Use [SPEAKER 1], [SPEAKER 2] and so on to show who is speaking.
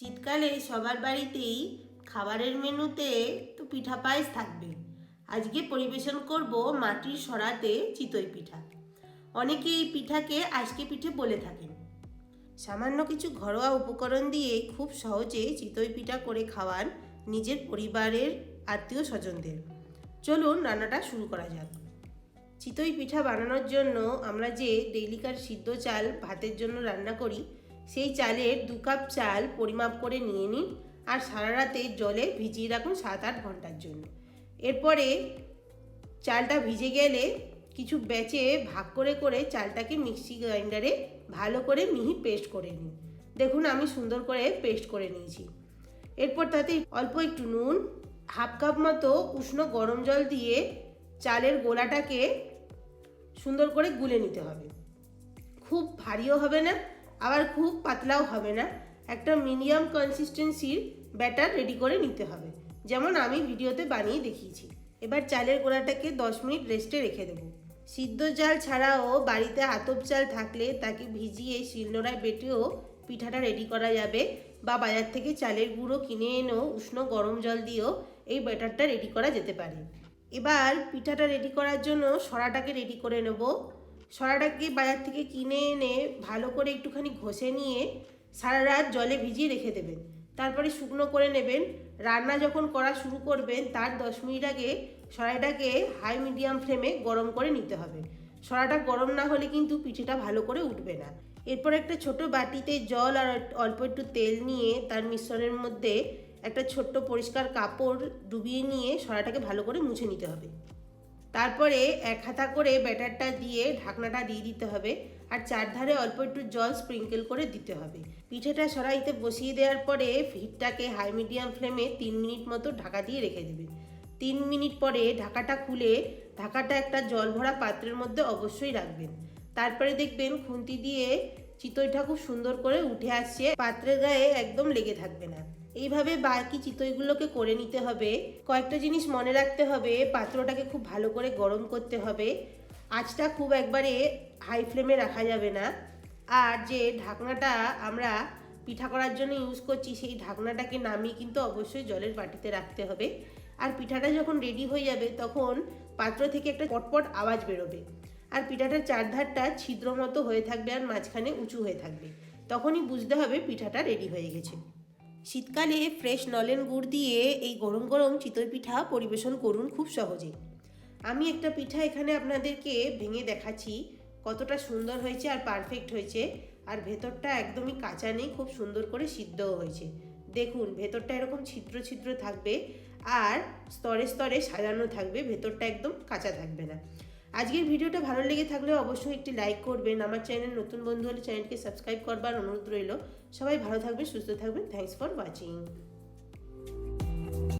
[SPEAKER 1] শীতকালে সবার বাড়িতেই খাবারের মেনুতে তো পিঠা পায়েস থাকবে। আজকে পরিবেশন করব মাটির সরাতে চিতই পিঠা। অনেকে এই পিঠাকে আজকে পিঠে বলে থাকেন। সামান্য কিছু ঘরোয়া উপকরণ দিয়ে খুব সহজে চিতই পিঠা করে খাওয়ান নিজের পরিবারের আত্মীয় স্বজনদের। চলুন রান্নাটা শুরু করা যাক। চিতই পিঠা বানানোর জন্য আমরা যে ডেইলিকার সিদ্ধ চাল ভাতের জন্য রান্না করি, সেই চালের 2 কাপ চাল পরিমাপ করে নিয়ে নিন আর সারা রাতে জলে ভিজিয়ে রাখুন 7-8 ঘন্টার জন্য। এরপরে চালটা ভিজে গেলে কিছু ব্যাচে ভাগ করে করে চালটাকে মিক্সি গ্রাইন্ডারে ভালো করে মিহি পেস্ট করে নিন। দেখুন আমি সুন্দর করে পেস্ট করে নিয়েছি। এরপর তাতে অল্প একটু নুন, 1/2 কাপ মতো উষ্ণ গরম জল দিয়ে চালের গোলাটাকে সুন্দর করে গুলে নিতে হবে। খুব ভারীও হবে না, আবার খুব পাতলাও হবে না, একটা মিডিয়াম কনসিস্টেন্সির ব্যাটার রেডি করে নিতে হবে, যেমন আমি ভিডিওতে বানিয়ে দেখিয়েছি। এবার চালের গোলাটাকে 10 মিনিট রেস্টে রেখে দেবো। সিদ্ধ চাল ছাড়াও বাড়িতে আতপ চাল থাকলে তাকে ভিজিয়ে শিলনোড়ায় বেটেও পিঠাটা রেডি করা যাবে, বা বাজার থেকে চালের গুঁড়ো কিনে এনেও উষ্ণ গরম জল দিয়েও এই ব্যাটারটা রেডি করা যেতে পারে। এবার পিঠাটা রেডি করার জন্য সরাটাকে রেডি করে নেব। সরাটাকে বাজার থেকে কিনে এনে ভালো করে একটুখানি ঘষে নিয়ে সারা রাত জলে ভিজিয়ে রেখে দেবেন। তারপরে শুকনো করে নেবেন। রান্না যখন করা শুরু করবেন তার 10 মিনিট আগে সরাটাকে হাই মিডিয়াম ফ্লেমে গরম করে নিতে হবে। সরাটা গরম না হলে কিন্তু পিঠেটা ভালো করে উঠবে না। এরপর একটা ছোট বাটিতে জল আর অল্প একটু তেল নিয়ে তার মিশ্রণের মধ্যে একটা ছোট্ট পরিষ্কার কাপড় ডুবিয়ে নিয়ে সরাটাকে ভালো করে মুছে নিতে হবে। তারপরে 1 হাতা করে ব্যাটারটা দিয়ে ঢাকনাটা দিয়ে দিতে হবে আর চারধারে অল্প একটু জল স্প্রিঙ্কেল করে দিতে হবে। পিঠেটা সরাইতে বসিয়ে দেওয়ার পরে হিটটাকে হাই মিডিয়াম ফ্লেমে 3 মিনিট মতো ঢাকা দিয়ে রেখে দেবেন। 3 মিনিট পরে ঢাকাটা খুলে ঢাকাটা একটা জল ভরা পাত্রের মধ্যে অবশ্যই রাখবেন। তারপরে দেখবেন খুন্তি দিয়ে চিতইটা খুব সুন্দর করে উঠে আসছে, পাত্রের গায়ে একদম লেগে থাকবে না। এইভাবে বাকি চিতইগুলোকে করে নিতে হবে। কয়েকটা জিনিস মনে রাখতে হবে, পাত্রটাকে খুব ভালো করে গরম করতে হবে, আঁচটা খুব একবারে হাই ফ্লেমে রাখা যাবে না। আর যে ঢাকনাটা আমরা পিঠা করার জন্য ইউজ করছি সেই ঢাকনাটাকে নামিয়ে কিন্তু অবশ্যই জলের বাটিতে রাখতে হবে। আর পিঠাটা যখন রেডি হয়ে যাবে তখন পাত্র থেকে একটা পটপট আওয়াজ বেরোবে আর পিঠাটার চারধারটা ছিদ্র মতো হয়ে থাকবে আর মাঝখানে উঁচু হয়ে থাকবে, তখনই বুঝতে হবে পিঠাটা রেডি হয়ে গেছে। শীতকালে ফ্রেশ নলেন গুড় দিয়ে এই গরম গরম চিতই পিঠা পরিবেশন করুন খুব সহজে। আমি একটা পিঠা এখানে আপনাদেরকে ভেঙে দেখাচ্ছি কতটা সুন্দর হয়েছে আর পারফেক্ট হয়েছে। আর ভেতরটা একদমই কাঁচা নেই, খুব সুন্দর করে সিদ্ধও হয়েছে। দেখুন ভেতরটা এরকম ছিদ্র ছিদ্র থাকবে আর স্তরে স্তরে সাজানো থাকবে, ভেতরটা একদম কাঁচা থাকবে না। আজকের ভিডিওটা ভালো লেগে থাকলে অবশ্যই একটি লাইক করবেন। আমার চ্যানেল নতুন বন্ধু হলে চ্যানেলকে সাবস্ক্রাইব করবার অনুরোধ রইল। সবাই ভালো থাকবেন, সুস্থ থাকবেন। Thanks for watching.